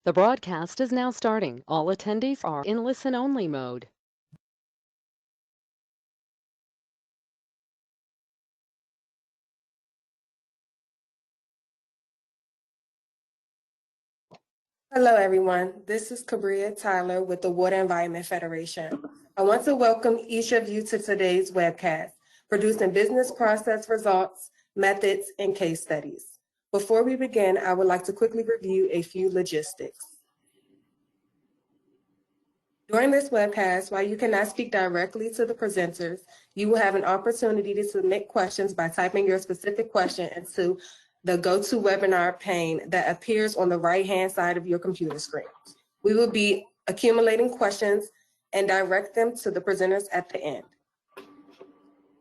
The broadcast is now starting. All attendees are in listen-only mode. Hello, everyone. This is Cabria Tyler with the Water Environment Federation. I want to welcome each of you to today's webcast, Producing Business Process Results, Methods, and Case Studies. Before we begin, I would like to quickly review a few logistics. During this webcast, while you cannot speak directly to the presenters, you will have an opportunity to submit questions by typing your specific question into the GoToWebinar pane that appears on the right-hand side of your computer screen. We will be accumulating questions and direct them to the presenters at the end.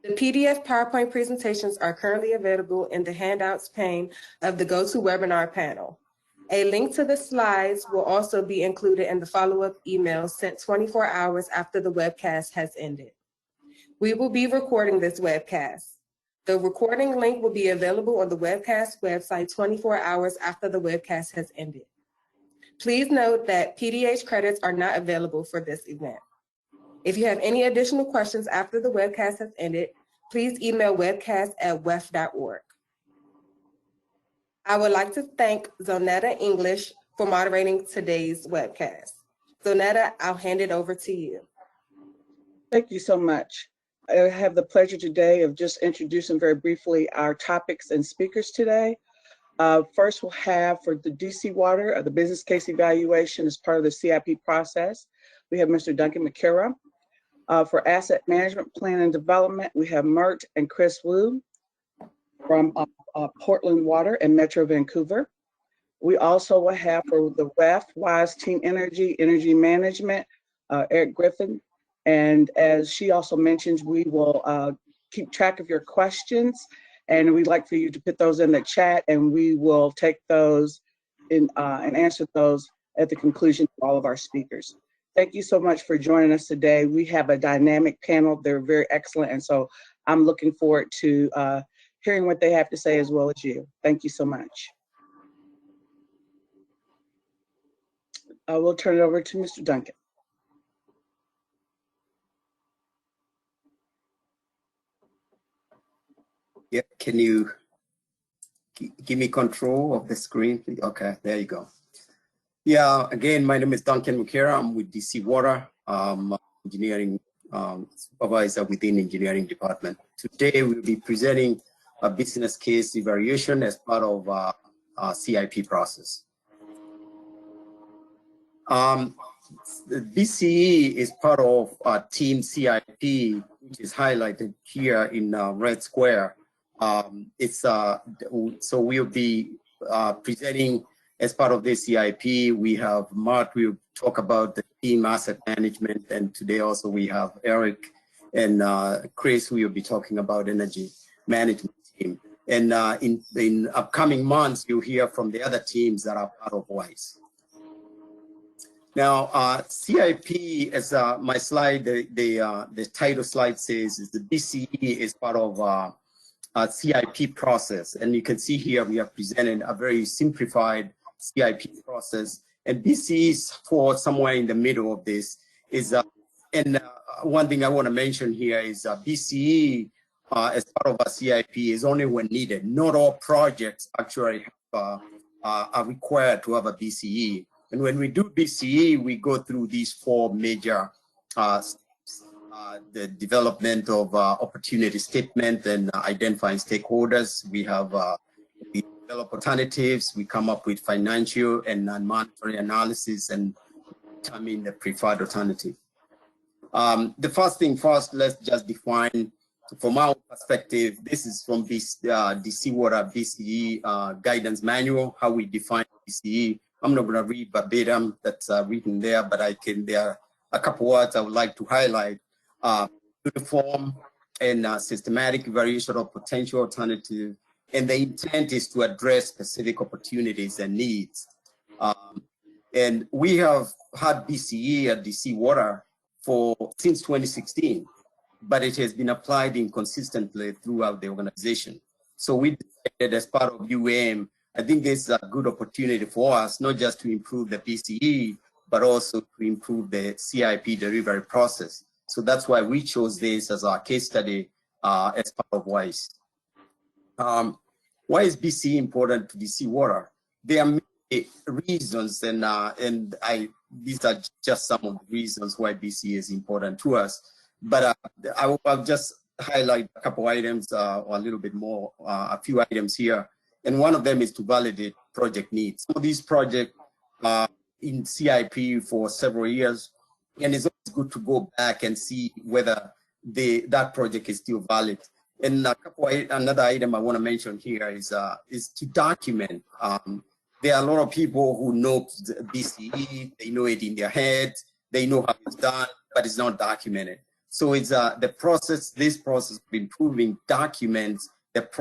The PDF PowerPoint presentations are currently available in the handouts pane of the GoToWebinar panel. A link to the slides will also be included in the follow-up email sent 24 hours after the webcast has ended. We will be recording this webcast. The recording link will be available on the webcast website 24 hours after the webcast has ended. Please note that PDH credits are not available for this event. If you have any additional questions after the webcast has ended, please email webcast@wef.org. I would like to thank Zonetta English for moderating today's webcast. Zonetta, I'll hand it over to you. Thank you so much. I have the pleasure today of just introducing very briefly our topics and speakers today. First, we'll have for the DC Water, the business case evaluation as part of the CIP process. We have Mr. Duncan McKerra. For asset management plan and development, we have Mert and Chris Wu from Portland Water and Metro Vancouver. We also will have for the WEF WISE Team Energy Management, Eric Griffin. And as she also mentions, we will keep track of your questions, and we'd like for you to put those in the chat, and we will take those in, and answer those at the conclusion of all of our speakers. Thank you so much for joining us today. We have a dynamic panel. They're very excellent, and so I'm looking forward to hearing what they have to say as well as you. Thank you so much. I will turn it over to Mr. Duncan. Yeah, can you give me control of the screen, please? Okay, there you go. Yeah, again, my name is Duncan McKerra. I'm with DC Water, engineering supervisor within engineering department. Today, we'll be presenting a business case evaluation as part of our CIP process. The BCE is part of our team CIP, which is highlighted here in red square. So we'll be presenting as part of this CIP. We have Mark, we'll talk about the team asset management, and today also we have Eric and Chris, we will be talking about energy management team. And in upcoming months, you'll hear from the other teams that are part of WISE. Now, CIP, as my slide, the title slide says, is the BCE is part of a CIP process. And you can see here, we have presented a very simplified CIP process. And BCE is for somewhere in the middle of this. One thing I want to mention here is BCE as part of a CIP is only when needed. Not all projects actually are required to have a BCE. And when we do BCE, we go through these four major steps. The development of opportunity statement and identifying stakeholders. We have we develop alternatives. We come up with financial and non-monetary analysis and determine the preferred alternative. The first thing first, let's just define, from our perspective, this is from this DC Water BCE guidance manual, how we define BCE. I'm not going to read verbatim that's written there, but there are a couple words I would like to highlight. Uniform and systematic evaluation of potential alternative, and the intent is to address specific opportunities and needs. And we have had BCE at DC Water since 2016, but it has been applied inconsistently throughout the organization. So we decided as part of UAM I think this is a good opportunity for us, not just to improve the BCE, but also to improve the CIP delivery process. So that's why we chose this as our case study as part of WISE. Why is BCE important to DC Water? There are many reasons, and these are just some of the reasons why BCE is important to us. But I'll just highlight a couple items, or a little bit more, a few items here. And one of them is to validate project needs. Some of these projects are in CIP for several years, and it's always good to go back and see whether that project is still valid. And another item I want to mention here is to document. There are a lot of people who know BCE, they know it in their head, they know how it's done, but it's not documented. So it's this process of improving documents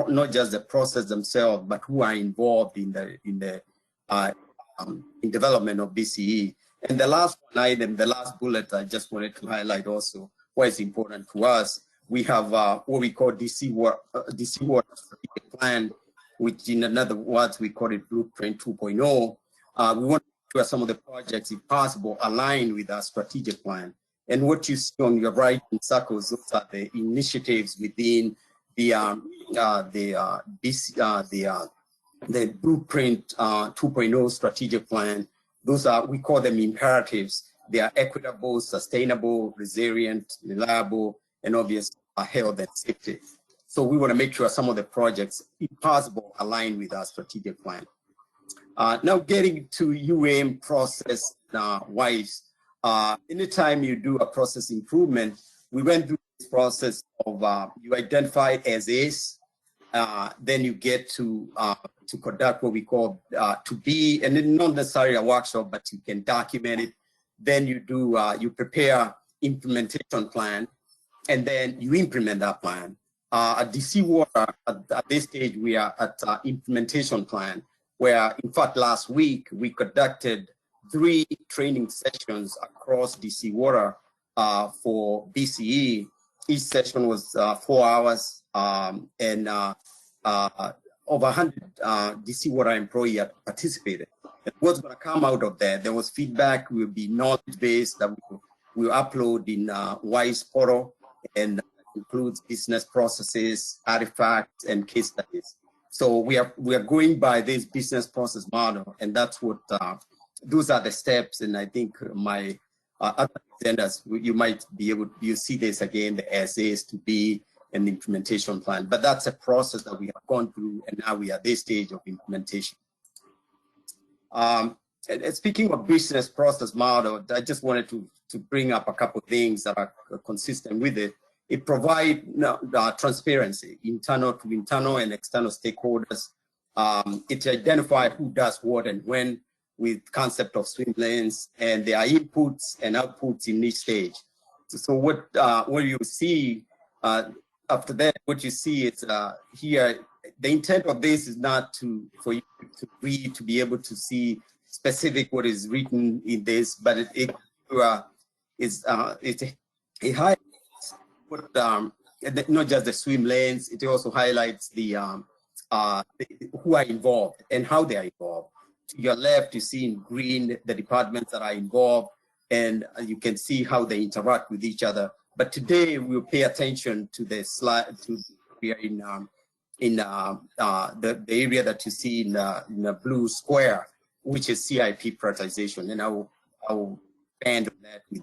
not just the process themselves, but who are involved in development of BCE. And the last one item, the last bullet, I just wanted to highlight also why it's important to us. We have what we call DC Water Strategic Plan, which in other words, we call it Blueprint 2.0. We want to make sure some of the projects, if possible, align with our strategic plan. And what you see on your right in circles, those are the initiatives within the Blueprint 2.0 strategic plan. Those are, we call them imperatives. They are equitable, sustainable, resilient, reliable, and obvious health and safety. So we want to make sure some of the projects, if possible, align with our strategic plan. Now getting to UAM process wise, anytime you do a process improvement, we went through this process of you identify as is, then you get to conduct what we call to be, and then not necessarily a workshop, but you can document it. Then you do you prepare implementation plan, and then you implement that plan. At DC Water, at this stage, we are at implementation plan, where in fact last week we conducted 3 training sessions across DC Water for BCE. Each session was 4 hours, and over 100 DC Water employees participated. And what's going to come out of that? There was feedback, will be knowledge-based that we'll upload in WISE portal, and includes business processes, artifacts, and case studies. So we are going by this business process model, and that's what those are the steps. And I think my other presenters, you might be able to see this again, the essays to be an implementation plan. But that's a process that we have gone through, and now we are at this stage of implementation. And speaking of business process model, I just wanted to bring up a couple of things that are consistent with it. It provides transparency, internal to internal and external stakeholders. It identifies who does what and when, with concept of swim lanes, and there are inputs and outputs in each stage. So what you see after that, what you see is here, the intent of this is not for you to read, to be able to see specific what is written in this, but it highlights what, not just the swim lanes, it also highlights the who are involved and how they are involved. To your left, you see in green the departments that are involved, and you can see how they interact with each other. But today we'll pay attention to the slide, to the area that you see in the blue square, which is CIP prioritization, and I will expand on that with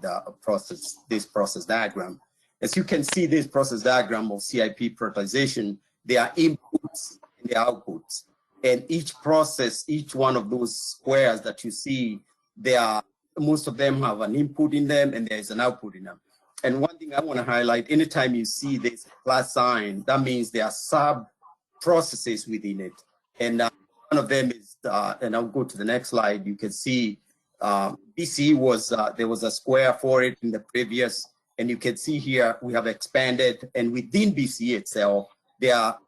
this process diagram. As you can see, this process diagram of CIP prioritization, there are inputs and there are outputs. And each process, each one of those squares that you see, most of them have an input in them and there is an output in them. And one thing I want to highlight, anytime you see this plus sign, that means there are sub-processes within it. And one of them is, and I'll go to the next slide, you can see BCE was, there was a square for it in the previous, and you can see here we have expanded, and within BCE itself, there are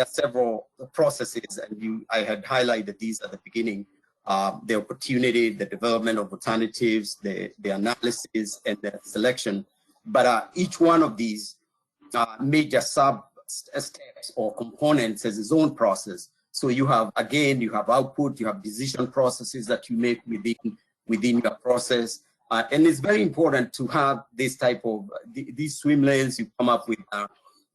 several processes, and I had highlighted these at the beginning, the opportunity, the development of alternatives, the analysis, and the selection. But each one of these major sub steps or components has its own process. So you have, again, you have output, you have decision processes that you make within your process. And it's very important to have this type of, these swim lanes you come up with,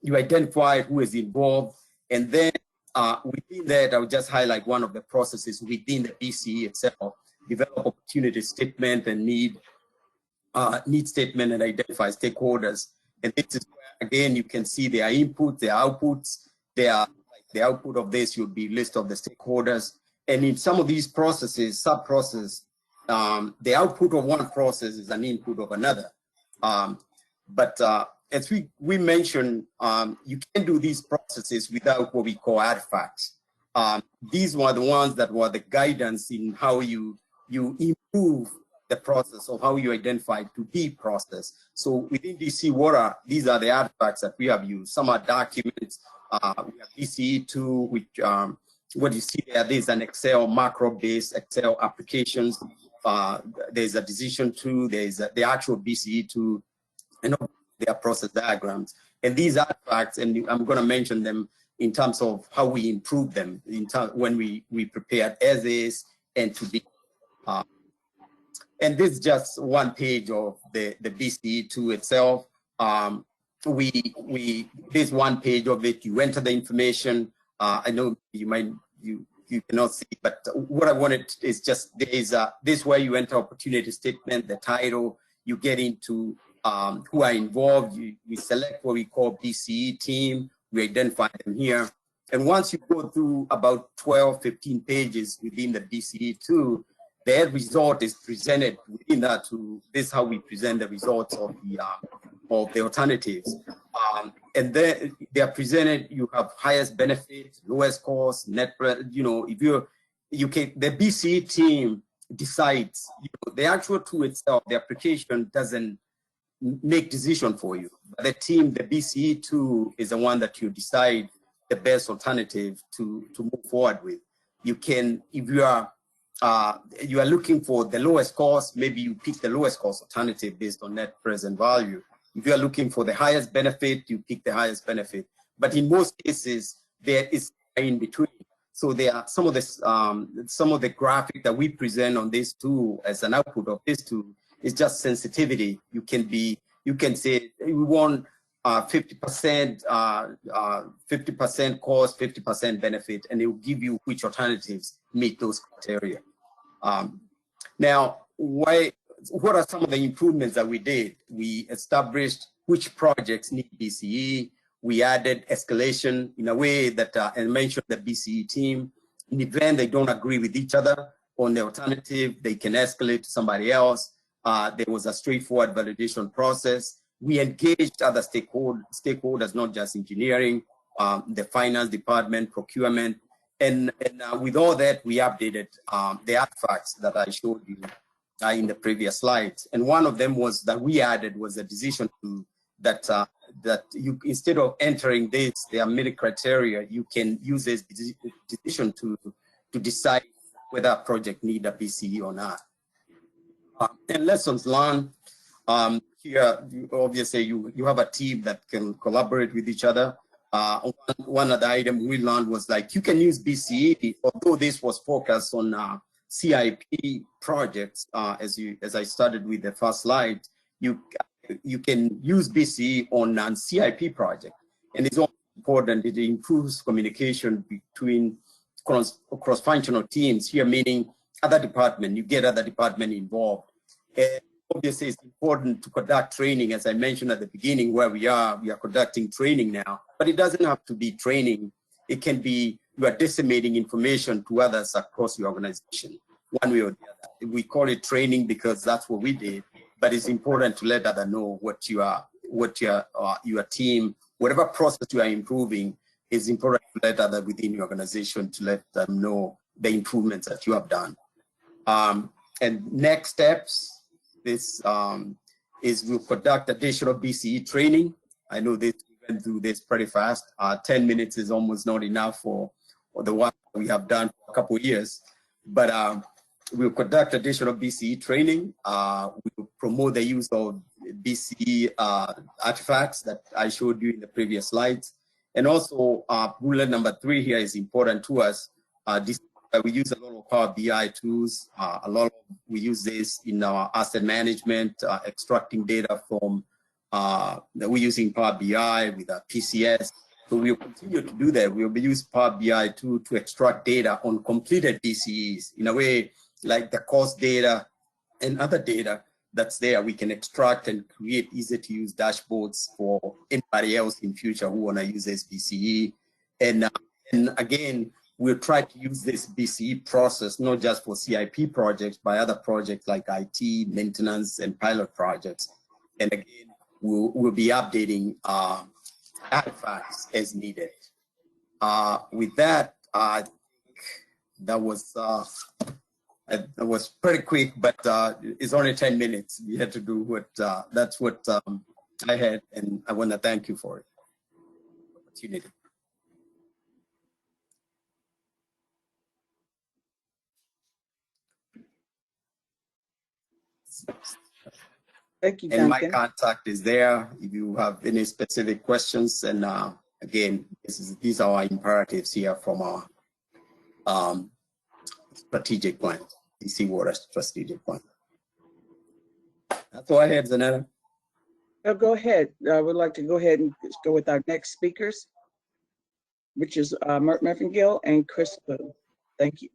you identify who is involved, and then within that, I would just highlight one of the processes within the BCE itself, develop opportunity statement and need statement and identify stakeholders. And this is where, again, you can see their input, their outputs, like the output of this would be list of the stakeholders. And in some of these processes, sub-process, the output of one process is an input of another. But as we mentioned, you can do these processes without what we call artifacts. These were the ones that were the guidance in how you improve the process or how you identify to be processed. So within DC Water, these are the artifacts that we have used. Some are documents. We have BCE2, which what you see there, there's an Excel macro-based Excel applications. There's a decision tool, there's the actual BCE2, and their process diagrams. And these artifacts, and I'm going to mention them in terms of how we improve them when we prepared as is and to be. And this is just one page of the BCE2 itself. This one page of it, you enter the information. I know you cannot see, but what I wanted is just this where you enter opportunity statement, the title, you get into who are involved. We select what we call BCE team. We identify them here. And once you go through about 12, 15 pages within the BCE2, the end result is presented within that. This is how we present the results of the alternatives. And then they are presented, you have highest benefit, lowest cost, net, if the BCE team decides, the actual tool itself, the application doesn't make decision for you. But the team, the BCE tool is the one that you decide the best alternative to move forward with. You can, if you are looking for the lowest cost, maybe you pick the lowest cost alternative based on net present value. If you are looking for the highest benefit, you pick the highest benefit. But in most cases, there is in between. So there are some of the graphic that we present on this tool as an output of this tool is just sensitivity. You can say we want 50% cost, 50% benefit, and it will give you which alternatives meet those criteria. Now, what are some of the improvements that we did? We established which projects need BCE. We added escalation in a way that, and mentioned the BCE team. In the event they don't agree with each other on the alternative, they can escalate to somebody else. There was a straightforward validation process. We engaged other stakeholders, not just engineering, the finance department, procurement. And with all that, we updated the artifacts that I showed you in the previous slides. And one of them was that we added was a decision tool that you, instead of entering this, there are many criteria, you can use this decision to decide whether a project need a BCE or not. And lessons learned. Here, obviously, you have a team that can collaborate with each other. One of the items we learned was like you can use BCE, although this was focused on CIP projects. As I started with the first slide, you can use BCE on non-CIP project, and it's also important. It improves communication between cross-functional teams. Here, meaning other department. You get other department involved. And obviously, it's important to conduct training, as I mentioned at the beginning, where we are conducting training now, but it doesn't have to be training. It can be you are disseminating information to others across your organization, one way or the other. We call it training because that's what we did, but it's important to let others know what your team, whatever process you are improving, it's important to let others within your organization to let them know the improvements that you have done. And next steps, this is we'll conduct additional BCE training. I know this, we went through this pretty fast. 10 minutes is almost not enough for the work we have done for a couple of years, but we'll conduct additional BCE training. We will promote the use of BCE artifacts that I showed you in the previous slides. And also, bullet number 3 here is important to us. We use a lot of Power BI tools. We use this in our asset management, extracting data from that we're using Power BI with our PCS. So we'll continue to do that. We'll be using Power BI to extract data on completed DCEs in a way like the cost data and other data that's there. We can extract and create easy to use dashboards for anybody else in future who want to use this BCE. And again, we'll try to use this BCE process, not just for CIP projects, but other projects like IT, maintenance, and pilot projects. And again, we'll be updating artifacts as needed. With that, I think that was pretty quick, but it's only 10 minutes. We had to do what, that's what I had, and I want to thank you for it. Opportunity. Thank you, And Duncan. my contact is there if you have any specific questions. And again, these are our imperatives here from our strategic plan, DC Water strategic plan. That's all I had, Zanetta. Oh, go ahead. I would like to go ahead and go with our next speakers, which is Mert Meffengill and Chris Boo. Thank you.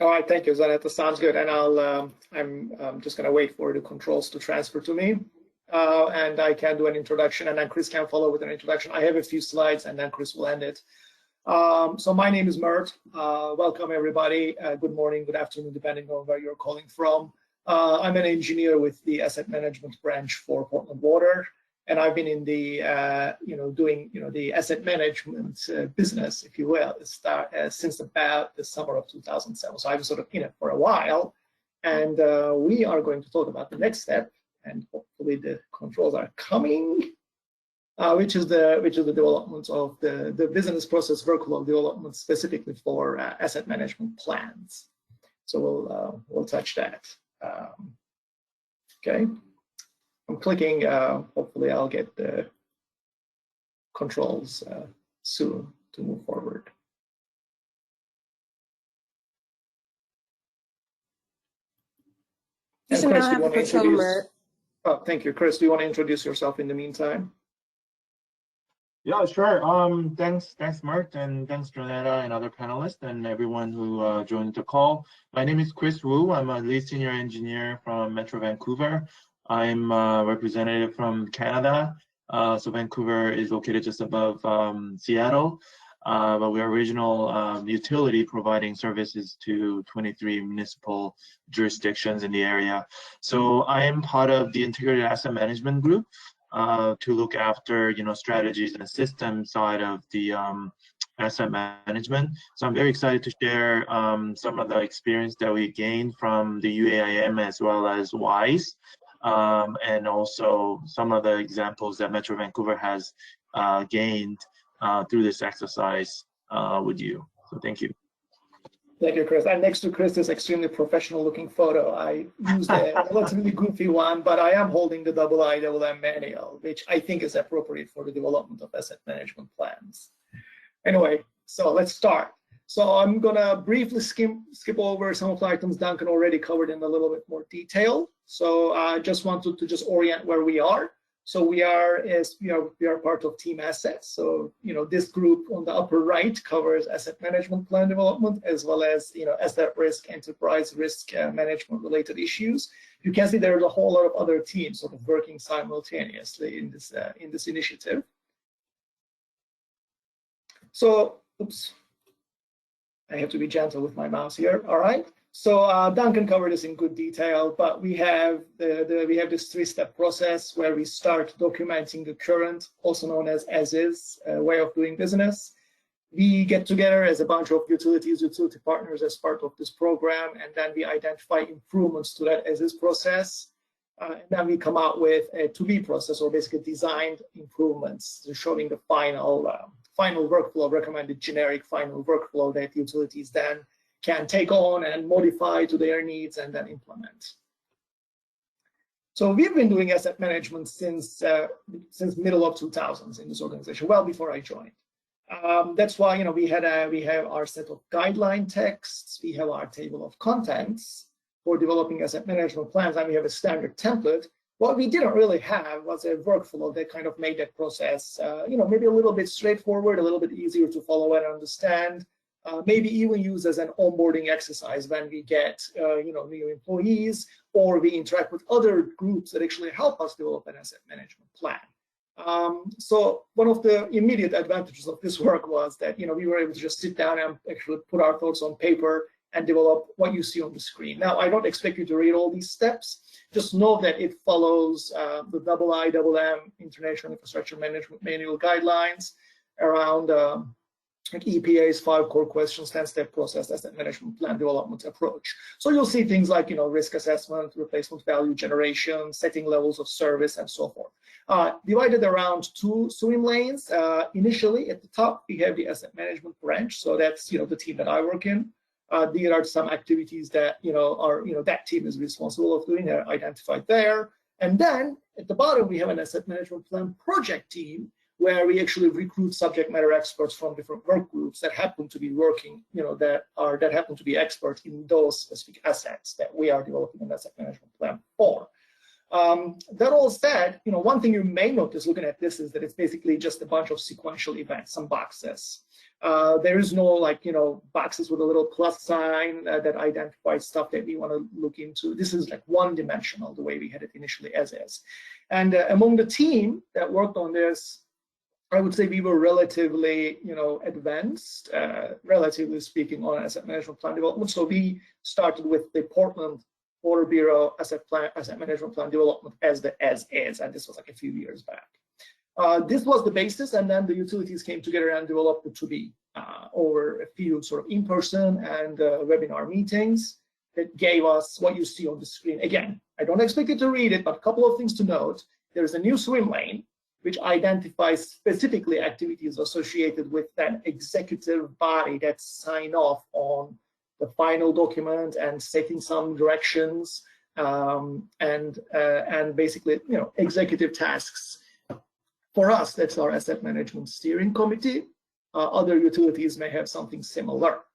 All right, thank you, Zanetta. Sounds good. And I'm just going to wait for the controls to transfer to me, and I can do an introduction, and then Chris can follow with an introduction. I have a few slides, and then Chris will end it. So my name is Mert. Welcome, everybody. Good morning, good afternoon, depending on where you're calling from. I'm an engineer with the asset management branch for Portland Water, and I've been in the doing the asset management business, if you will, since about the summer of 2007. So I've sort of in it for a while, and we are going to talk about the next step, and hopefully the controls are coming, which is the development of the business process workflow development specifically for asset management plans. So we'll touch that. Okay. I'm clicking, hopefully I'll get the controls soon to move forward. You should now have the control, Mert. Oh, thank you. Chris, do you want to introduce yourself in the meantime? Yeah, sure. Thanks, Mert, and thanks, Jonetta and other panelists and everyone who joined the call. My name is Chris Wu. I'm a lead senior engineer from Metro Vancouver. I'm a representative from Canada. So Vancouver is located just above Seattle, but we are a regional utility providing services to 23 municipal jurisdictions in the area. So I am part of the Integrated Asset Management Group to look after, strategies and system side of the asset management. So I'm very excited to share some of the experience that we gained from the UAIM as well as WISE. And also some of the examples that Metro Vancouver has gained through this exercise with you. So thank you. Thank you, Chris. And next to Chris, this extremely professional looking photo. I used a relatively goofy one, but I am holding the IIM manual, which I think is appropriate for the development of asset management plans. Anyway, so let's start. So I'm gonna briefly skip over some of the items Duncan already covered in a little bit more detail. So I just wanted to just orient where we are. So we are part of Team Assets. So this group on the upper right covers asset management plan development as well as asset risk, enterprise risk management related issues. You can see there's a whole lot of other teams sort of working simultaneously in this initiative. So oops. I have to be gentle with my mouse here. All right. So Duncan covered this in good detail, but we have this three-step process where we start documenting the current, also known as is, way of doing business. We get together as a bunch of utility partners as part of this program, and then we identify improvements to that as is process. And then we come out with a to-be process, or basically designed improvements, showing the final workflow, recommended generic final workflow that utilities then can take on and modify to their needs and then implement. So we've been doing asset management since middle of 2000s in this organization, well before I joined. That's why we have our set of guideline texts, we have our table of contents for developing asset management plans, and we have a standard template. What we didn't really have was a workflow that kind of made that process, maybe a little bit straightforward, a little bit easier to follow and understand. Maybe even use as an onboarding exercise when we get new employees, or we interact with other groups that actually help us develop an asset management plan. So one of the immediate advantages of this work was that we were able to just sit down and actually put our thoughts on paper and develop what you see on the screen. Now, I don't expect you to read all these steps. Just know that it follows the IIMM International Infrastructure Management Manual guidelines around EPA's 5 core questions, 10-step process, asset management plan development approach. So you'll see things like risk assessment, replacement value generation, setting levels of service, and so forth. Divided around 2 swim lanes. Initially, at the top, we have the asset management branch. So that's the team that I work in. There are some activities that that team is responsible of doing. They're identified there. And then at the bottom, we have an asset management plan project team, where we actually recruit subject matter experts from different work groups that happen to be working, that happen to be experts in those specific assets that we are developing an asset management plan for. That all said, one thing you may notice looking at this is that it's basically just a bunch of sequential events, some boxes. There is no boxes with a little plus sign that identifies stuff that we want to look into. This is like one-dimensional, the way we had it initially as is. And among the team that worked on this, I would say we were relatively, advanced, relatively speaking, on asset management plan development. So we started with the Portland Water Bureau asset management plan development as is, and this was like a few years back. This was the basis, and then the utilities came together and developed the to-be over a few sort of in-person and webinar meetings that gave us what you see on the screen. Again, I don't expect you to read it, but a couple of things to note. There's a new swim lane, which identifies specifically activities associated with that executive body that sign off on the final document and setting some directions and basically executive tasks. For us, that's our asset management steering committee. Other utilities may have something similar.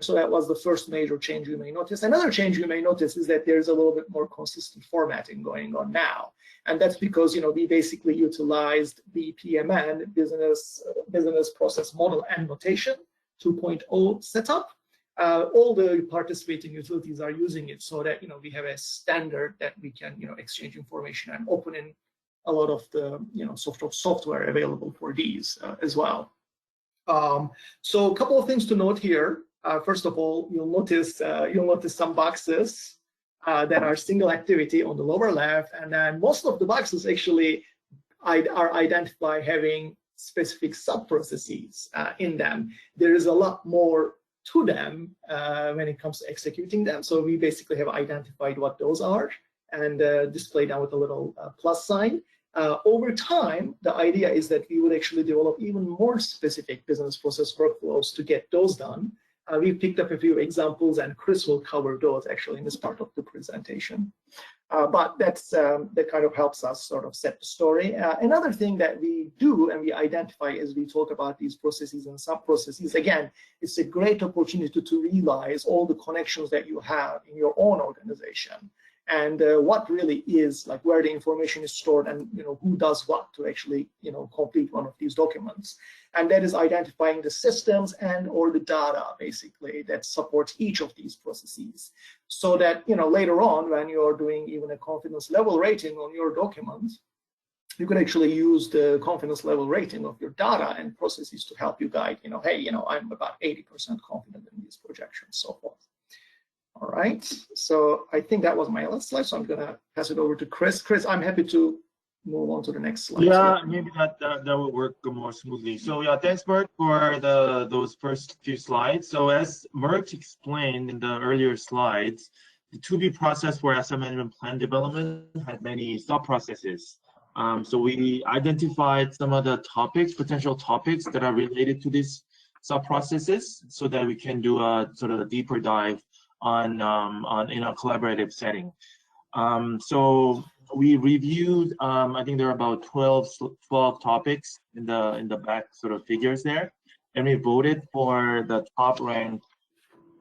So that was the first major change you may notice. Another change you may notice is that there's a little bit more consistent formatting going on now. And that's because we basically utilized the PMN, Business Process Model and Notation 2.0 setup. All the participating utilities are using it so that we have a standard that we can exchange information and open in a lot of the software available for these as well. So a couple of things to note here. First of all, you'll notice some boxes that are single activity on the lower left, and then most of the boxes actually are identified having specific sub-processes in them. There is a lot more to them when it comes to executing them. So we basically have identified what those are and displayed them with a little plus sign. Over time, the idea is that we would actually develop even more specific business process workflows to get those done. We've picked up a few examples, and Chris will cover those actually in this part of the presentation. But that kind of helps us sort of set the story. Another thing that we do and we identify as we talk about these processes and sub-processes, again, it's a great opportunity to realize all the connections that you have in your own organization, and what really is like where the information is stored and who does what to actually complete one of these documents. And that is identifying the systems and or the data basically that supports each of these processes, so that later on when you're doing even a confidence level rating on your document, you can actually use the confidence level rating of your data and processes to help you guide, hey, I'm about 80% confident in these projections, so forth. All right, so I think that was my last slide, so I'm going to pass it over to Chris. Chris, I'm happy to move on to the next slide. Yeah, maybe that will work more smoothly. So yeah, thanks, Mert, for those first few slides. So as Mert explained in the earlier slides, the to-be process for asset management plan development had many sub-processes. So we identified some of the potential topics that are related to these sub-processes, so that we can do a sort of a deeper dive on in a collaborative setting. So we reviewed, I think there are about 12 topics in the back sort of figures there, and we voted for the top ranked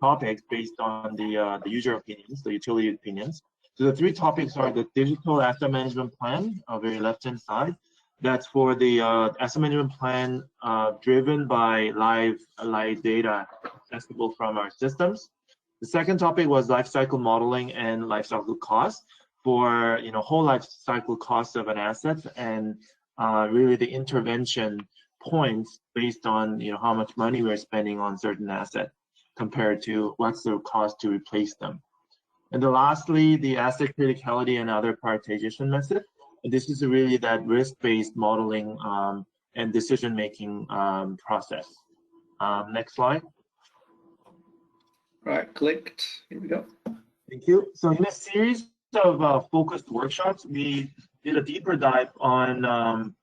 topics based on the user opinions, the utility opinions. So the three topics are the digital asset management plan, very left-hand side. That's for the asset management plan driven by live data accessible from our systems. The second topic was life cycle modeling and life cycle cost for whole life cycle cost of an asset, and really the intervention points based on how much money we're spending on certain asset compared to what's the cost to replace them. And then lastly, the asset criticality and other prioritization method. And this is really that risk-based modeling and decision-making process. Next slide. Right, clicked. Here we go. Thank you. So in a series of focused workshops, we did a deeper dive on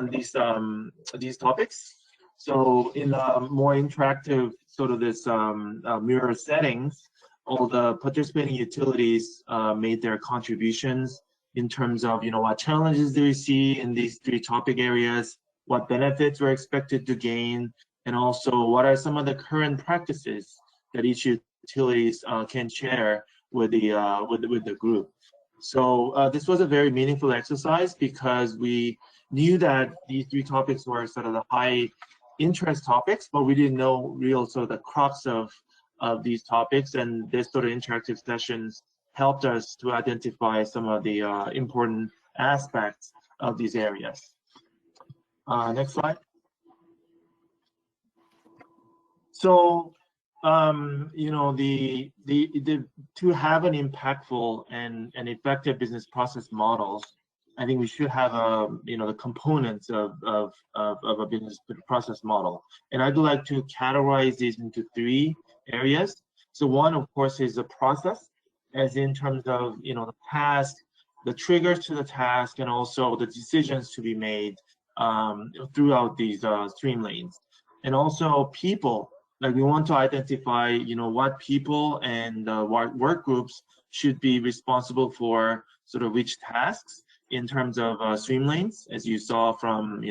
these topics. So in a more interactive sort of this mirror settings, all the participating utilities made their contributions in terms of what challenges do we see in these three topic areas, what benefits we're expected to gain, and also what are some of the current practices that each utilities can share with the group. So this was a very meaningful exercise because we knew that these three topics were sort of the high interest topics, but we didn't know real sort of the crux of these topics, and this sort of interactive sessions helped us to identify some of the important aspects of these areas. Next slide. So to have an impactful and effective business process models, I think we should have the components of a business process model. And I'd like to categorize these into three areas. So one, of course, is the process, as in terms of the task, the triggers to the task, and also the decisions to be made throughout these stream lanes. And also people, like we want to identify what people and work groups should be responsible for sort of which tasks in terms of stream lanes, as you saw from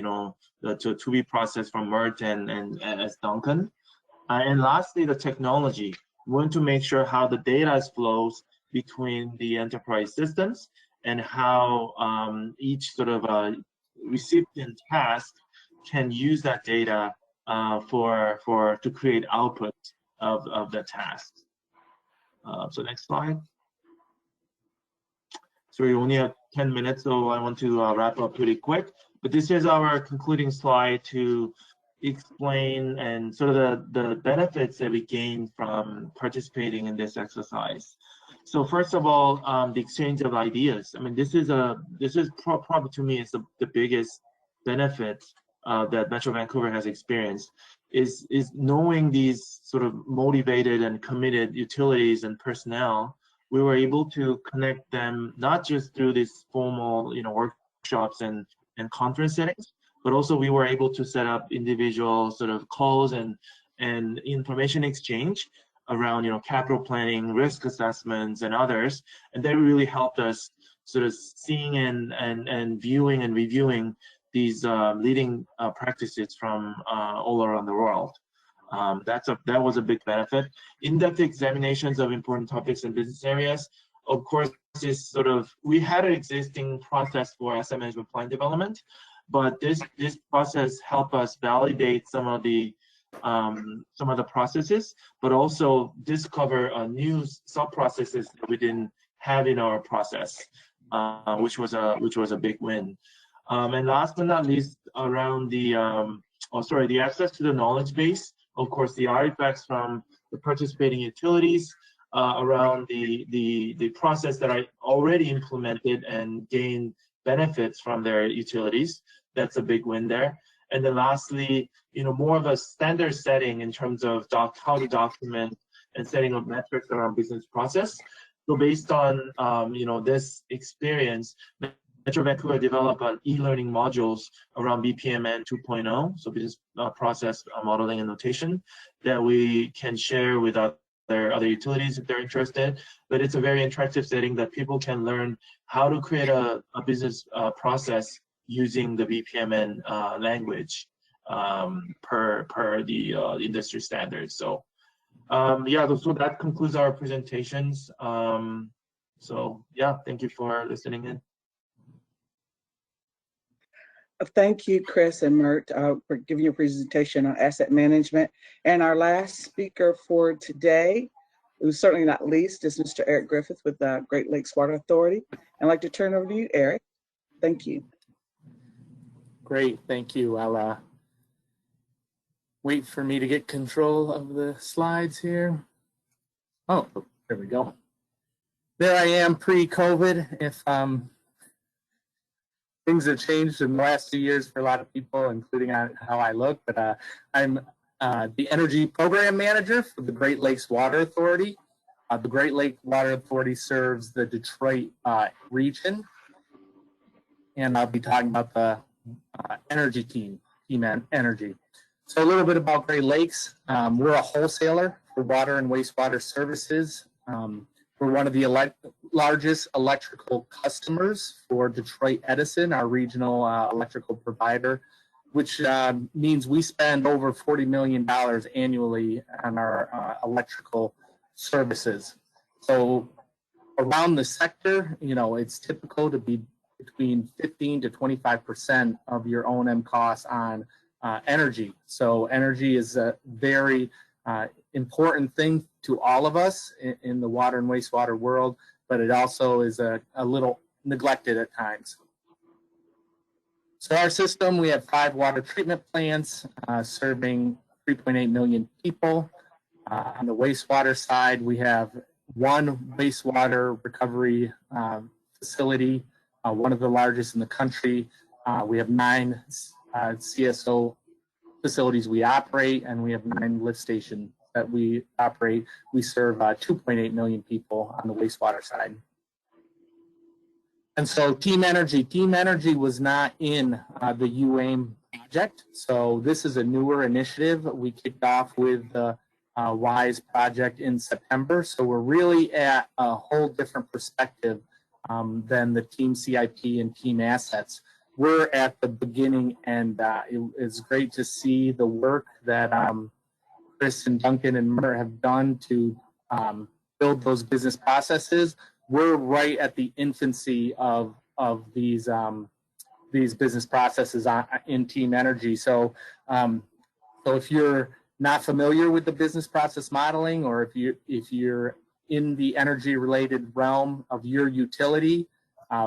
the to-be process from Mert and as Duncan. And lastly, the technology. We want to make sure how the data flows between the enterprise systems and how each sort of recipient task can use that data to create output of the task. So next slide. So we only have 10 minutes, so I want to wrap up pretty quick. But this is our concluding slide to explain and sort of the benefits that we gain from participating in this exercise. So first of all, the exchange of ideas. I mean, this is probably to me is the biggest benefit that Metro Vancouver has experienced is knowing these sort of motivated and committed utilities and personnel. We were able to connect them not just through these formal workshops and conference settings, but also we were able to set up individual sort of calls and information exchange around capital planning, risk assessments, and others, and that really helped us sort of seeing and viewing and reviewing these leading practices from all around the world. That was a big benefit. In-depth examinations of important topics and business areas, of course, is sort of, we had an existing process for asset management plan development, but this process helped us validate some of the processes, but also discover new sub-processes that we didn't have in our process, which was a big win. And last but not least, around the access to the knowledge base. Of course, the artifacts from the participating utilities around the process that I already implemented and gained benefits from their utilities. That's a big win there. And then lastly, more of a standard setting in terms of how to document and setting up metrics around business process. So based on this experience, Metro Vancouver developed e-learning modules around BPMN 2.0, so business process modeling and notation, that we can share with other utilities if they're interested. But it's a very interactive setting that people can learn how to create a business process using the BPMN language per the industry standards. So yeah, so that concludes our presentations. So yeah, thank you for listening in. Thank you, Chris and Mert, for giving your presentation on asset management. And our last speaker for today, who's certainly not least, is Mr. Eric Griffith with the Great Lakes Water Authority. I'd like to turn over to you, Eric. Thank you. Great, thank you. I'll wait for me to get control of the slides here. Oh, there we go. There I am pre-COVID. If things have changed in the last 2 years for a lot of people, including how I look, but I'm the Energy Program Manager for the Great Lakes Water Authority. The Great Lakes Water Authority serves the Detroit region, and I'll be talking about the energy team energy. So a little bit about Great Lakes. We're a wholesaler for water and wastewater services. We're one of the largest electrical customers for Detroit Edison, our regional electrical provider, which means we spend over $40 million annually on our electrical services. So around the sector, you know, it's typical to be between 15 to 25% of your O&M costs on energy. So energy is a very important thing to all of us in the water and wastewater world, but it also is a little neglected at times. So our system, we have 5 water treatment plants serving 3.8 million people. On the wastewater side, we have 1 wastewater recovery facility, one of the largest in the country. We have 9 CSO facilities we operate, and we have 9 lift stations that we operate. We serve 2.8 million people on the wastewater side. And so Team Energy was not in the UAIM project. So this is a newer initiative. We kicked off with the WISE project in September. So we're really at a whole different perspective than the Team CIP and Team Assets. We're at the beginning, and it's great to see the work that Chris and Duncan and Mert have done to build those business processes. We're right at the infancy of these business processes in Team Energy. So, so if you're not familiar with the business process modeling, or if you're in the energy related realm of your utility,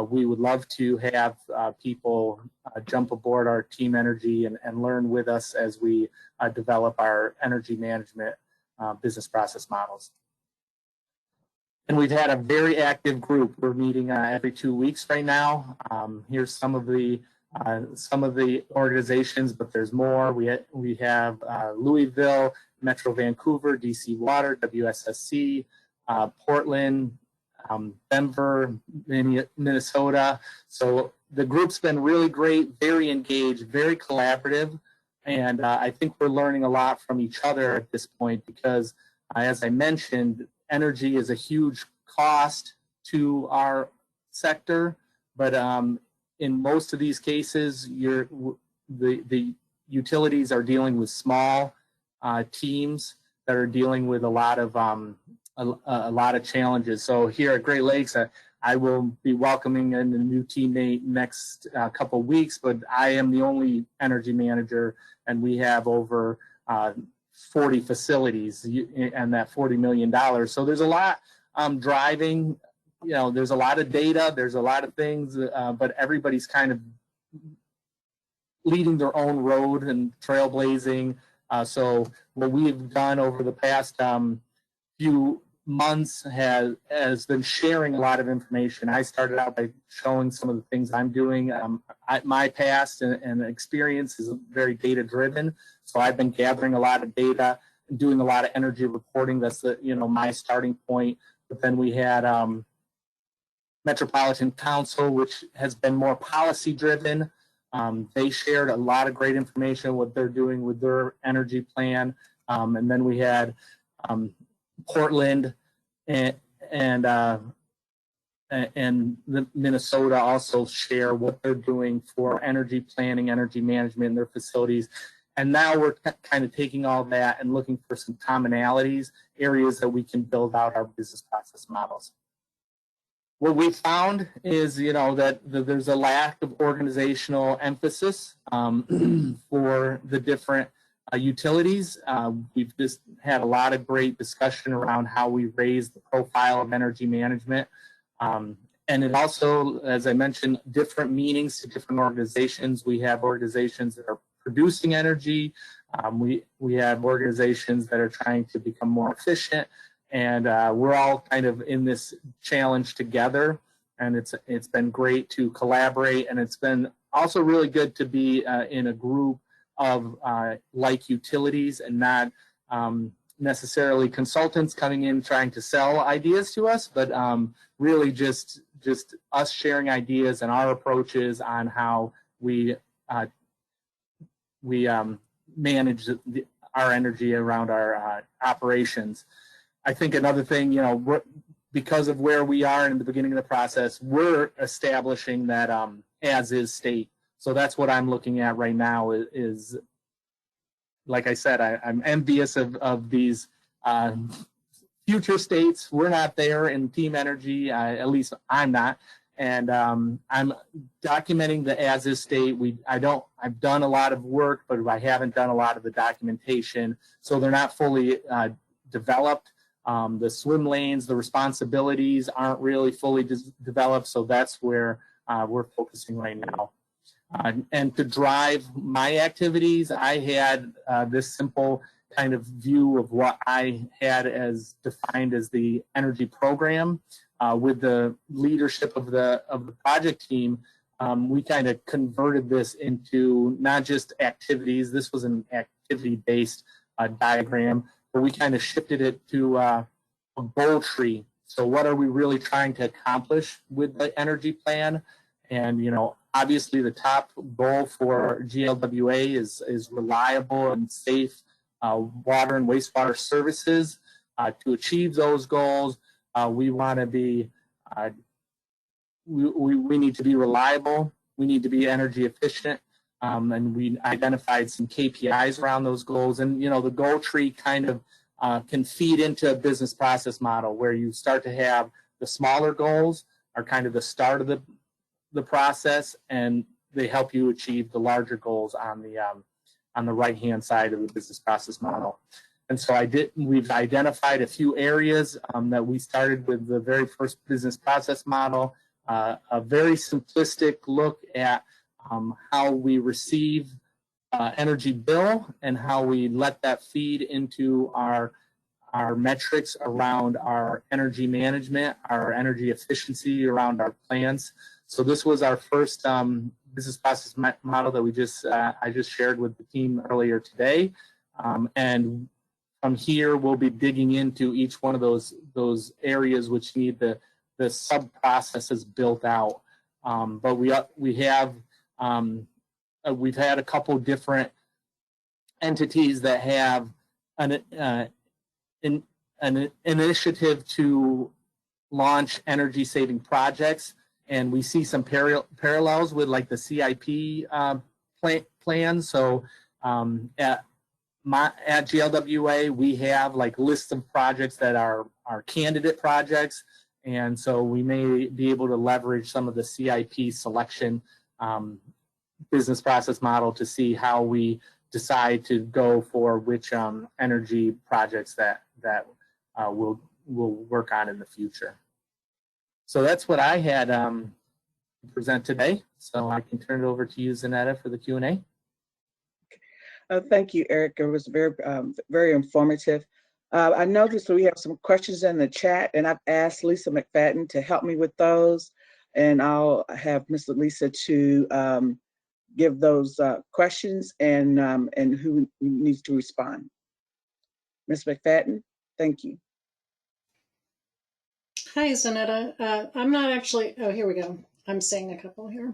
we would love to have people jump aboard our Team Energy and learn with us as we develop our energy management business process models. And we've had a very active group. We're meeting every 2 weeks right now. Here's some of the organizations, but there's more. We have Louisville, Metro Vancouver, DC Water, WSSC, Portland, Denver, Minnesota. So the group's been really great, very engaged, very collaborative. And I think we're learning a lot from each other at this point because, as I mentioned, energy is a huge cost to our sector. But in most of these cases, the utilities are dealing with small teams that are dealing with a lot of challenges. So here at Great Lakes, I will be welcoming in a new teammate next couple of weeks, but I am the only energy manager, and we have over 40 facilities and that $40 million. So there's a lot driving, you know, there's a lot of data, there's a lot of things, but everybody's kind of leading their own road and trailblazing. So what we've done over the past few months has been sharing a lot of information. I started out by showing some of the things I'm doing. My past and experience is very data driven. So I've been gathering a lot of data and doing a lot of energy reporting. That's my starting point. But then we had Metropolitan Council, which has been more policy driven. They shared a lot of great information, what they're doing with their energy plan. And then we had Portland and Minnesota also share what they're doing for energy planning, energy management in their facilities. And now we're kind of taking all that and looking for some commonalities, areas that we can build out our business process models. What we found is, that there's a lack of organizational emphasis for the different utilities. We've just had a lot of great discussion around how we raise the profile of energy management. And it also, as I mentioned, different meanings to different organizations. We have organizations that are producing energy. We have organizations that are trying to become more efficient. And we're all kind of in this challenge together. And it's been great to collaborate. And it's been also really good to be in a group of like utilities and not necessarily consultants coming in trying to sell ideas to us, but really just us sharing ideas and our approaches on how we manage our energy around our operations. I think another thing, because of where we are in the beginning of the process, we're establishing that as-is state. So that's what I'm looking at right now is like I said, I'm envious of these future states. We're not there in Team Energy, at least I'm not. And I'm documenting the as-is state. I've done a lot of work, but I haven't done a lot of the documentation. So they're not fully developed. The swim lanes, the responsibilities aren't really fully developed. So that's where we're focusing right now. And to drive my activities, I had this simple kind of view of what I had as defined as the energy program. With the leadership of the project team, we kind of converted this into not just activities. This was an activity-based diagram, but we kind of shifted it to a goal tree. So what are we really trying to accomplish with the energy plan? And, obviously the top goal for GLWA is reliable and safe water and wastewater services. To achieve those goals, we want to be, we need to be reliable, we need to be energy efficient, and we identified some KPIs around those goals. And, the goal tree kind of can feed into a business process model where you start to have the smaller goals are kind of the start of the process, and they help you achieve the larger goals on the right-hand side of the business process model. And so we've identified a few areas that we started with the very first business process model, a very simplistic look at how we receive energy bill and how we let that feed into our metrics around our energy management, our energy efficiency around our plants. So this was our first business process model that I just shared with the team earlier today. And from here, we'll be digging into each one of those areas which need the sub-processes built out. But we've had a couple different entities that have an initiative to launch energy saving projects, and we see some parallels with like the CIP plan. So at GLWA, we have like lists of projects that are candidate projects, and so we may be able to leverage some of the CIP selection business process model to see how we decide to go for which energy projects that we'll work on in the future. So that's what I had to present today. So I can turn it over to you, Zanetta, for the Q&A. Thank you, Eric. It was very, very informative. I noticed that we have some questions in the chat, and I've asked Lisa McFadden to help me with those, and I'll have Ms. Lisa to give those questions and who needs to respond. Ms. McFadden, thank you. Hi, Zanetta. I'm not actually, oh, here we go. I'm seeing a couple here.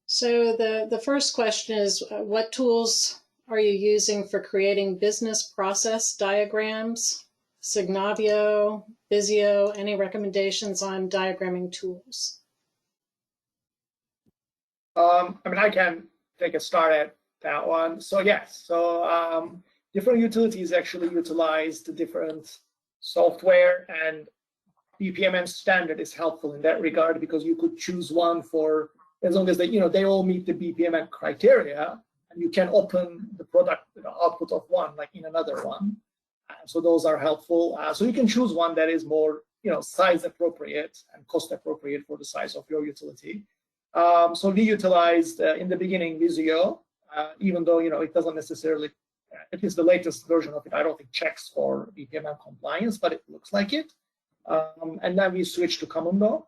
So the first question is, what tools are you using for creating business process diagrams, Signavio, Visio, any recommendations on diagramming tools? I mean, I can take a start at that one. So yes, so different utilities actually utilize the different software, and BPMN standard is helpful in that regard because you could choose one for, as long as they, they all meet the BPMN criteria, and you can open the product, the output of one, like in another one. So those are helpful. So you can choose one that is more, size appropriate and cost appropriate for the size of your utility. So we utilized in the beginning Visio, even though it doesn't necessarily, at least the latest version of it, I don't think checks for BPMN compliance, but it looks like it. And then we switched to Comundo.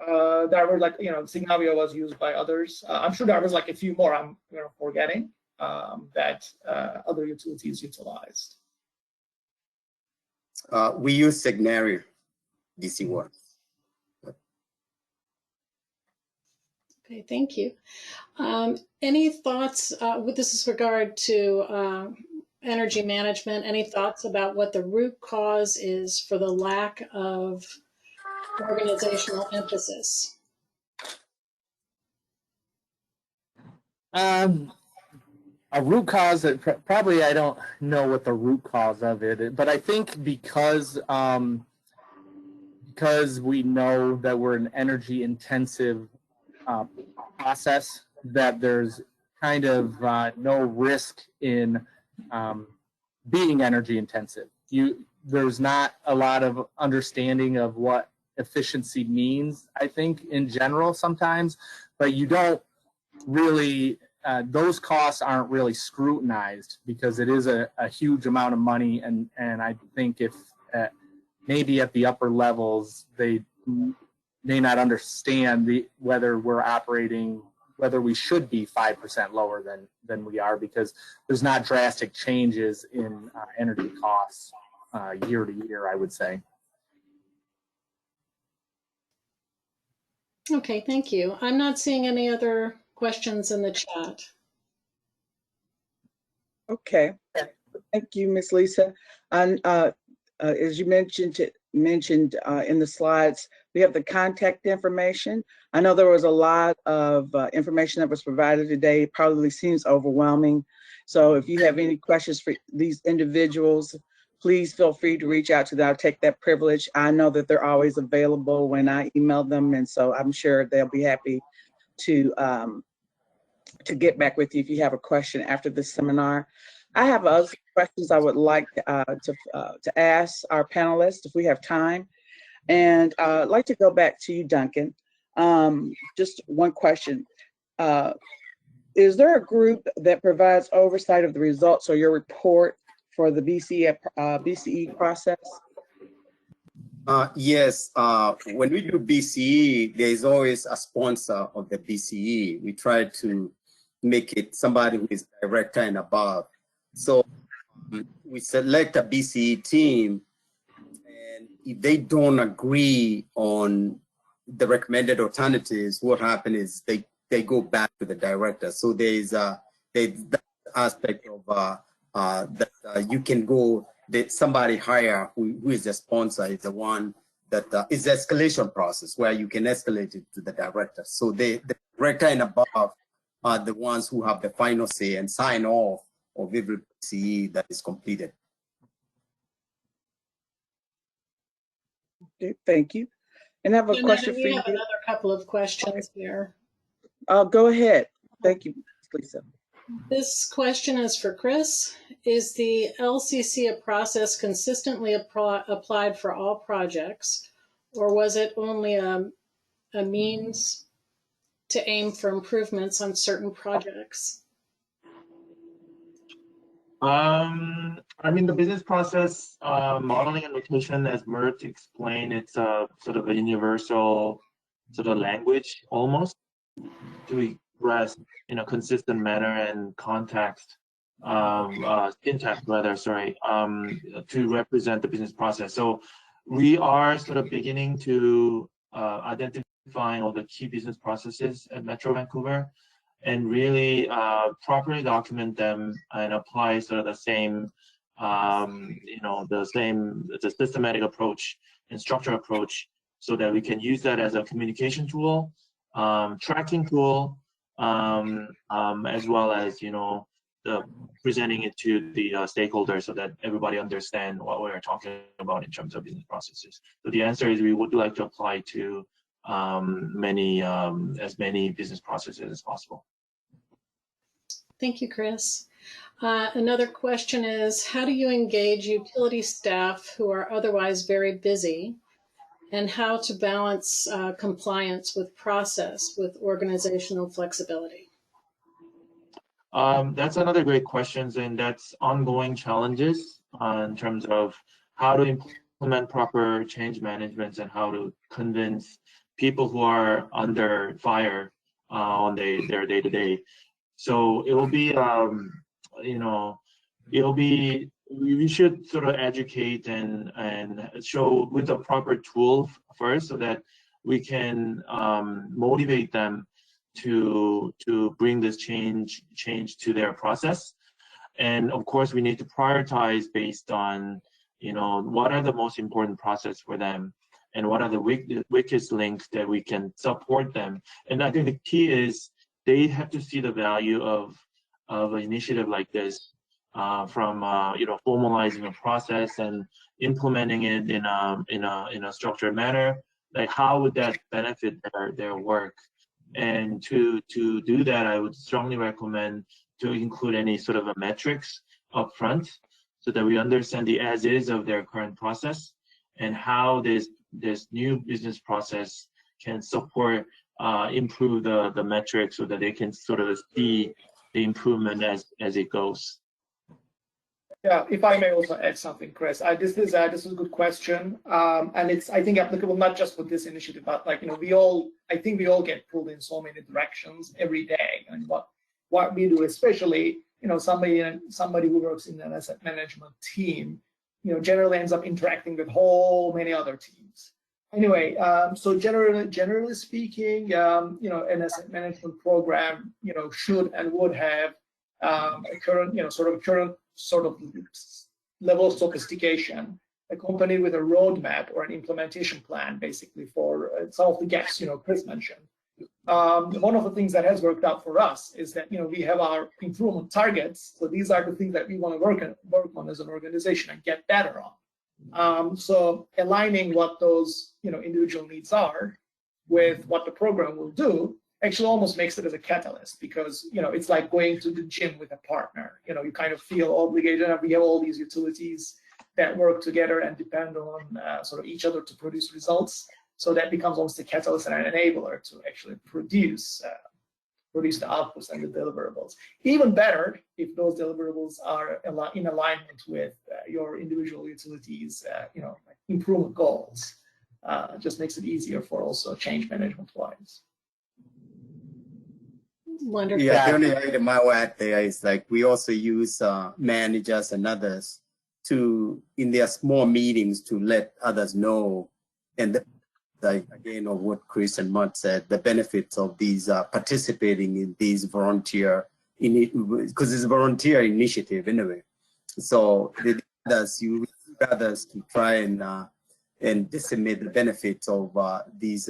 There were Signavio was used by others. I'm sure there was like a few more I'm forgetting that other utilities utilized. We use Signavio DC1. Okay, thank you. Any thoughts, this is regard to energy management, any thoughts about what the root cause is for the lack of organizational emphasis? A root cause, probably I don't know what the root cause of it is, but I think because we know that we're an energy intensive process, that there's kind of no risk in being energy intensive. There's not a lot of understanding of what efficiency means, I think, in general sometimes, but you don't really, those costs aren't really scrutinized because it is a huge amount of money, and I think if maybe at the upper levels they may not understand whether we should be 5% lower than we are, because there's not drastic changes in energy costs year to year, I would say. Okay, thank you. I'm not seeing any other questions in the chat. Okay, thank you, Ms. Lisa. And as you mentioned in the slides, we have the contact information. I know there was a lot of information that was provided today. It probably seems overwhelming. So if you have any questions for these individuals, please feel free to reach out to them. I'll take that privilege. I know that they're always available when I email them, and so I'm sure they'll be happy to get back with you if you have a question after this seminar. I have other questions I would like to ask our panelists if we have time. And I'd like to go back to you, Duncan. Just one question. Is there a group that provides oversight of the results or your report for the BCE process? Yes, when we do BCE, there is always a sponsor of the BCE. We try to make it somebody who is director and above. So we select a BCE team, and if they don't agree on the recommended alternatives, what happens is they go back to the director. So there's that aspect of that you can go, that somebody higher who is a sponsor is the one that is the escalation process where you can escalate it to the director. So the director and above are the ones who have the final say and sign off of every BCE that is completed. Okay, thank you. And I have a question for you. We have another couple of questions here. Go ahead. Thank you, Lisa. This question is for Chris. Is the LCC a process consistently applied for all projects, or was it only a means to aim for improvements on certain projects? I mean, the business process modeling and notation, as Mert explained, it's a sort of a universal sort of language almost to express in a consistent manner and context, syntax rather, sorry, to represent the business process. So we are sort of beginning to identify all the key business processes at Metro Vancouver, and really properly document them and apply sort of the same the systematic approach and structured approach, so that we can use that as a communication tool, tracking tool, as well as presenting it to the stakeholders, so that everybody understand what we're talking about in terms of business processes. So the answer is we would like to apply to as many business processes as possible. Thank you, Chris. Another question is, how do you engage utility staff who are otherwise very busy, and how to balance compliance with process with organizational flexibility? That's another great question, and that's ongoing challenges in terms of how to implement proper change management and how to convince people who are under fire on their day-to-day. So it will be, we should sort of educate and show with a proper tool first, so that we can motivate them to bring this change to their process. And of course, we need to prioritize based on, what are the most important process for them, and what are the weakest links that we can support them. And I think the key is they have to see the value of an initiative like this, from formalizing a process and implementing it in a structured manner. Like, how would that benefit their work? And to do that, I would strongly recommend to include any sort of a metrics up front, so that we understand the as is of their current process, and how this new business process can support, improve the metrics, so that they can sort of see the improvement as it goes. Yeah, if I may also add something, Chris, this is a good question, and it's, I think, applicable not just for this initiative, but like, I think we all get pulled in so many directions every day, and what we do, especially somebody who works in an asset management team, generally ends up interacting with whole many other teams. Anyway, so generally speaking, an asset management program, should and would have a current, sort of level of sophistication, accompanied with a roadmap or an implementation plan, basically, for some of the gaps, Chris mentioned. One of the things that has worked out for us is that, we have our improvement targets. So these are the things that we want to work on as an organization and get better on. So aligning what those, individual needs are with what the program will do actually almost makes it as a catalyst, because it's like going to the gym with a partner. You kind of feel obligated, and we have all these utilities that work together and depend on sort of each other to produce results. So that becomes almost a catalyst and an enabler to actually produce the outputs and the deliverables. Even better if those deliverables are in alignment with your individual utilities, improvement goals. Just makes it easier for also change management wise. Wonderful. Yeah, the only item I would add there is, like, we also use managers and others in their small meetings, to let others know, and again, of what Chris and Matt said, the benefits of these participating in these volunteer, because it's a volunteer initiative anyway. So the others to try and disseminate the benefits of these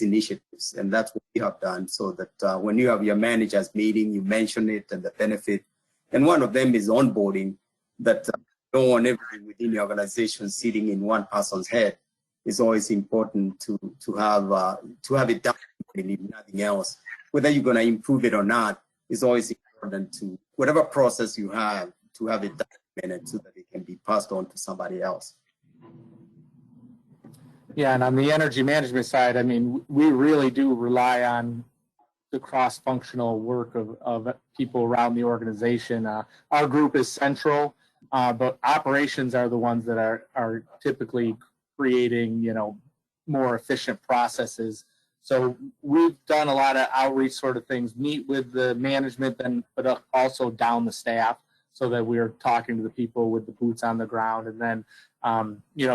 initiatives, and that's what we have done. So that when you have your managers meeting, you mention it and the benefit, and one of them is onboarding. That you don't want everything within the organization sitting in one person's head. It's always important to have it done, if nothing else. Whether you're going to improve it or not, it's always important to, whatever process you have, to have it documented so that it can be passed on to somebody else. Yeah, and on the energy management side, I mean, we really do rely on the cross-functional work of people around the organization. Our group is central, but operations are the ones that are typically creating, more efficient processes. So we've done a lot of outreach sort of things, meet with the management, but also down the staff, so that we're talking to the people with the boots on the ground, and then,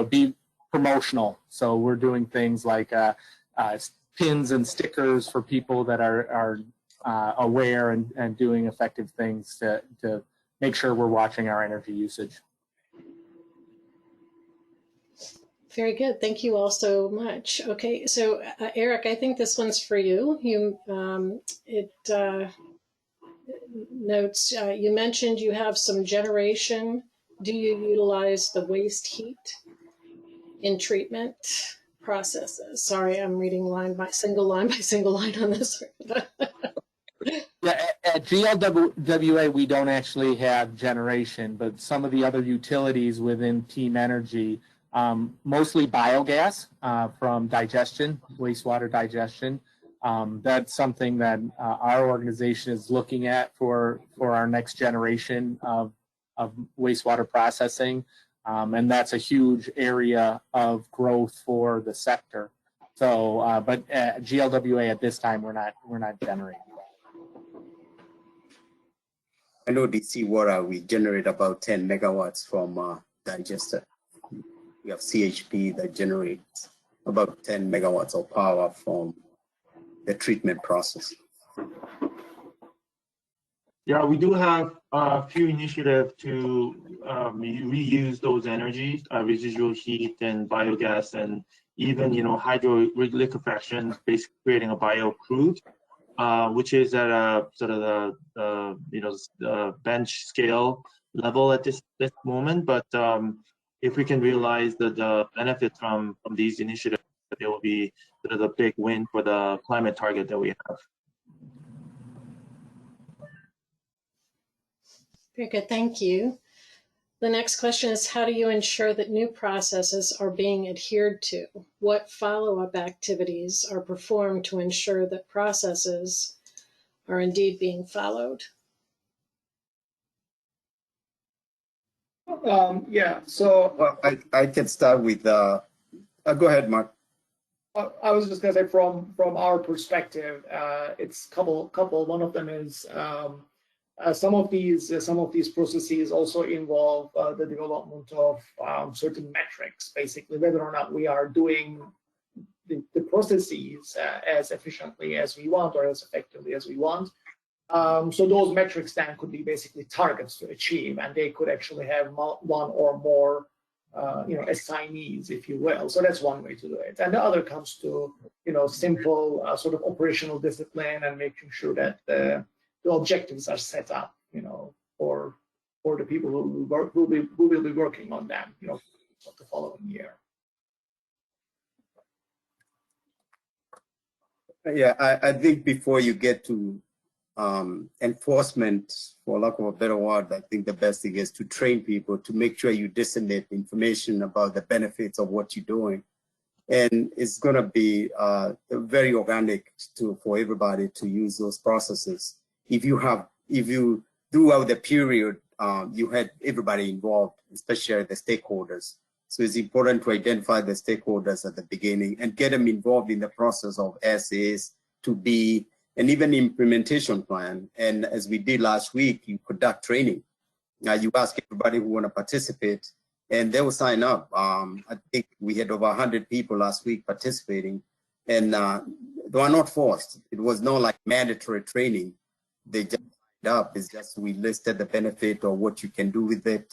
be promotional. So we're doing things like pins and stickers for people that are aware and doing effective things to make sure we're watching our energy usage. Very good. Thank you all so much. Okay, so Eric, I think this one's for you. Notes, you mentioned you have some generation. Do you utilize the waste heat in treatment processes? Sorry, I'm reading line by single line on this. Yeah, at GLWA, we don't actually have generation, but some of the other utilities within Team Energy, mostly biogas from digestion, wastewater digestion. That's something that our organization is looking at for our next generation of wastewater processing. And that's a huge area of growth for the sector. So, but at GLWA at this time, we're not generating. I know DC Water, we generate about 10 megawatts from digester. We have CHP that generates about 10 megawatts of power from the treatment process. Yeah, we do have a few initiatives to reuse those energies, residual heat and biogas, and even hydro liquefaction, basically creating a bio crude, which is at a sort of the bench scale level at this moment. But if we can realize the benefit from these initiatives, it will be sort of the big win for the climate target that we have. Very good, thank you. The next question is, how do you ensure that new processes are being adhered to? What follow-up activities are performed to ensure that processes are indeed being followed? Yeah, so Well, I can start with, go ahead, Mark. I was just going to say from our perspective, it's couple. One of them is some of these processes also involve the development of certain metrics, basically whether or not we are doing the processes as efficiently as we want or as effectively as we want. So those metrics then could be basically targets to achieve, and they could actually have one or more assignees, if you will. So that's one way to do it. And the other comes to simple sort of operational discipline and making sure that the objectives are set up, for the people who will be working on them, the following year. Yeah, I think before you get to enforcement, for lack of a better word, I think the best thing is to train people to make sure you disseminate information about the benefits of what you're doing. And it's going to be very organic for everybody to use those processes. If you throughout the period, you had everybody involved, especially the stakeholders. So it's important to identify the stakeholders at the beginning and get them involved in the process of essays, to be, and even implementation plan. And as we did last week, you conduct training. Now you ask everybody who want to participate, and they will sign up. I think we had over 100 people last week participating, and they were not forced. It was not like mandatory training. They just signed up. It's just we listed the benefit or what you can do with it.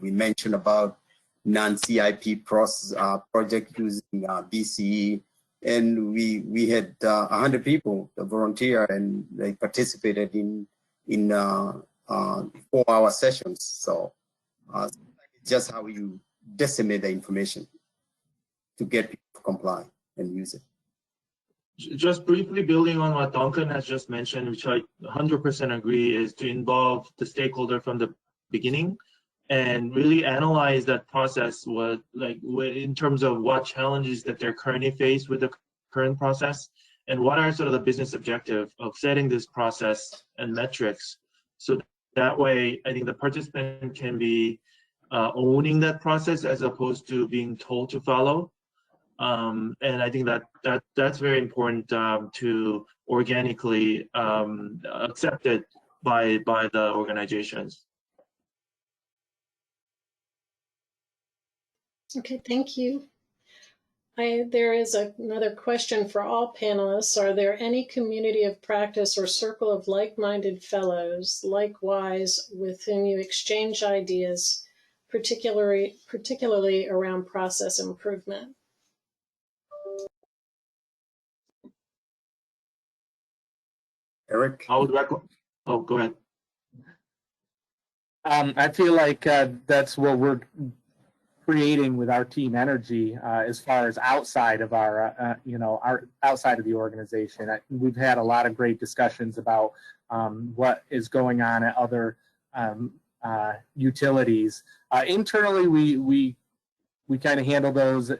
We mentioned about non-CIP project using BCE. And we had 100 people volunteer, and they participated in 4-hour sessions. So it's just how you disseminate the information to get people to comply and use it. Just briefly building on what Duncan has just mentioned, which I 100% agree, is to involve the stakeholder from the beginning and really analyze that process in terms of what challenges that they're currently faced with the current process, and what are sort of the business objective of setting this process and metrics. So that way, I think the participant can be owning that process as opposed to being told to follow. And I think that's very important to organically accept it by the organizations. Okay, thank you. There is another question for all panelists. Are there any community of practice or circle of like-minded fellows, likewise, with whom you exchange ideas, particularly around process improvement? Eric? I would recommend. Oh, go ahead. I feel like that's what we're creating with our team energy as far as outside of our outside of the organization. We've had a lot of great discussions about what is going on at other utilities. Internally, we kind of handle those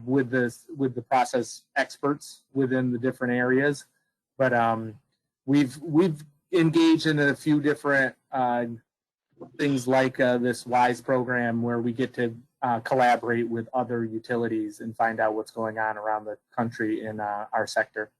with the process experts within the different areas, but we've engaged in a few different things like this WISE program where we get to collaborate with other utilities and find out what's going on around the country in our sector.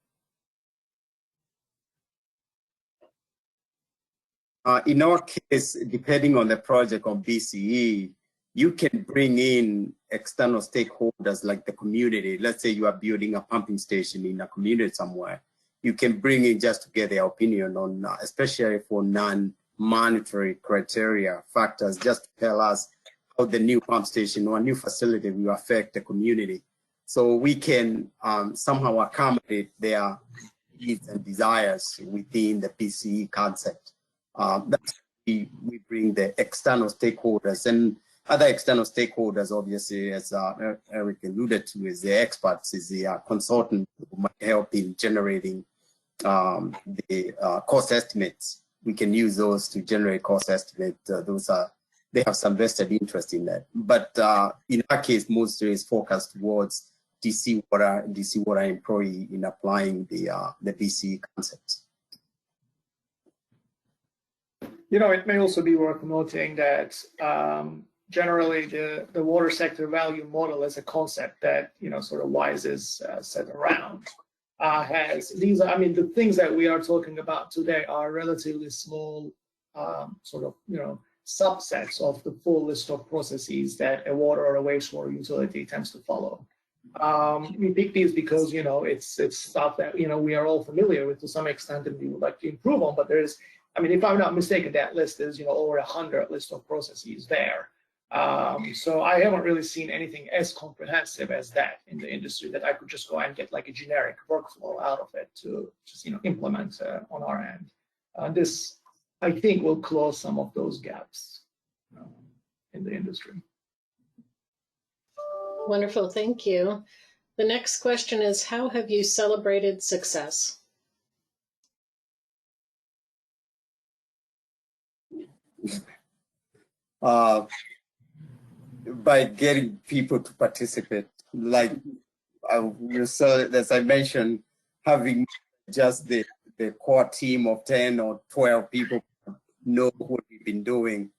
In our case, depending on the project on BCE, you can bring in external stakeholders like the community. Let's say you are building a pumping station in a community somewhere. You can bring in just to get their opinion on, especially for non-monetary criteria factors, just to tell us how the new pump station or new facility will affect the community. So we can somehow accommodate their needs and desires within the BCE concept. That's we bring the external stakeholders, and other external stakeholders, obviously, as Eric alluded to, is the experts, is the consultant who might help in generating the cost estimates. We can use those to generate cost estimate. They have some vested interest in that. But in our case, mostly is focused towards DC water employee in applying the BCE concepts. You know, it may also be worth noting that generally the water sector value model as a concept that, you know, sort of WISE is set around has these, I mean, the things that we are talking about today are relatively small sort of, you know, subsets of the full list of processes that a water or a wastewater utility tends to follow. We pick these because, you know, it's stuff that, you know, we are all familiar with to some extent and we would like to improve on, but there's, I mean, if I'm not mistaken, that list is, you know, over 100 list of processes there. So I haven't really seen anything as comprehensive as that in the industry that I could just go and get like a generic workflow out of it to just, you know, implement on our end. This, I think, will close some of those gaps in the industry. Wonderful, thank you. The next question is, how have you celebrated success? By getting people to participate, like as I mentioned, having just the core team of 10 or 12 people know what we've been doing,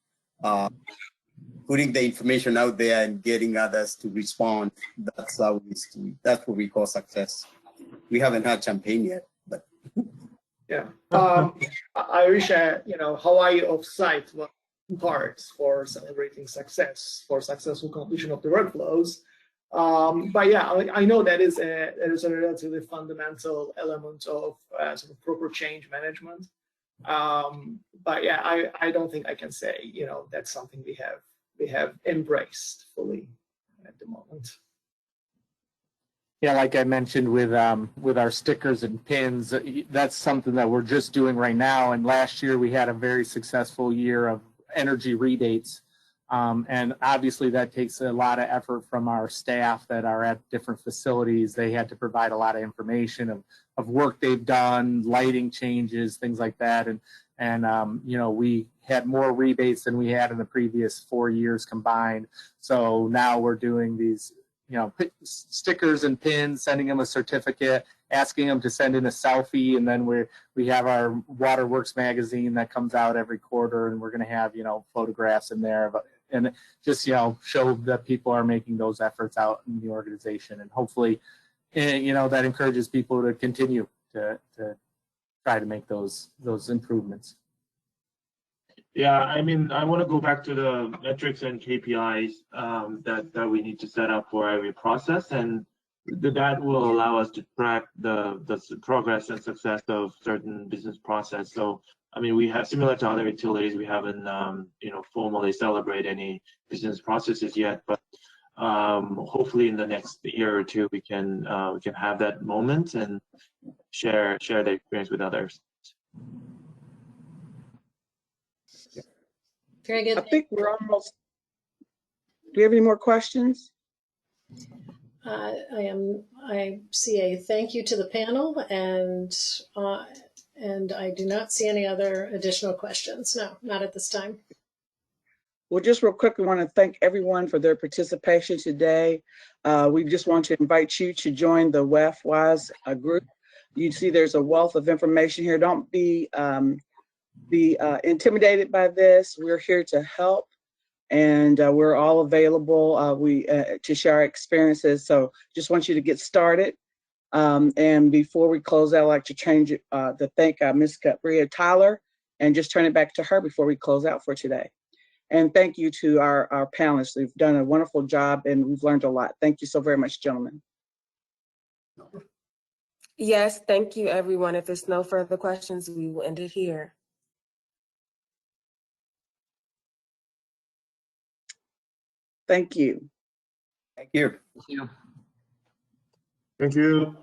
putting the information out there and getting others to respond. That's how that's what we call success. We haven't had champagne yet, but yeah. I wish you know, Hawaii offsite was parts for celebrating success, for successful completion of the workflows. But yeah, I know that is a relatively fundamental element of sort of proper change management. But yeah, I don't think I can say, you know, that's something we have embraced fully at the moment. Yeah, like I mentioned with our stickers and pins, that's something that we're just doing right now. And last year we had a very successful year of energy rebates. And obviously that takes a lot of effort from our staff that are at different facilities. They had to provide a lot of information of work they've done, lighting changes, things like that. And you know, we had more rebates than we had in the previous 4 years combined. So now we're doing these, you know, stickers and pins, sending them a certificate, asking them to send in a selfie, and then we have our Waterworks magazine that comes out every quarter, and we're going to have, you know, photographs in there, and just, you know, show that people are making those efforts out in the organization, and hopefully, you know, that encourages people to continue to try to make those improvements. Yeah, I mean, I want to go back to the metrics and KPIs that we need to set up for every process, and that will allow us to track the progress and success of certain business process. So I mean, we have, similar to other utilities, we haven't, formally celebrate any business processes yet, but hopefully in the next year or two, we can have that moment and share the experience with others. Very good. I think we're almost, do we have any more questions? I see a thank you to the panel, and I do not see any other additional questions. No, not at this time. Well, just real quick, we want to thank everyone for their participation today. We just want to invite you to join the WEF WISE group. You see there's a wealth of information here. Don't be intimidated by this. We're here to help, and we're all available to share our experiences. So just want you to get started. And before we close out, I'd like to thank Ms. Cabria Tyler and just turn it back to her before we close out for today. And thank you to our panelists. They've done a wonderful job and we've learned a lot. Thank you so very much, gentlemen. Yes, thank you, everyone. If there's no further questions, we will end it here. Thank you. Thank you. Thank you.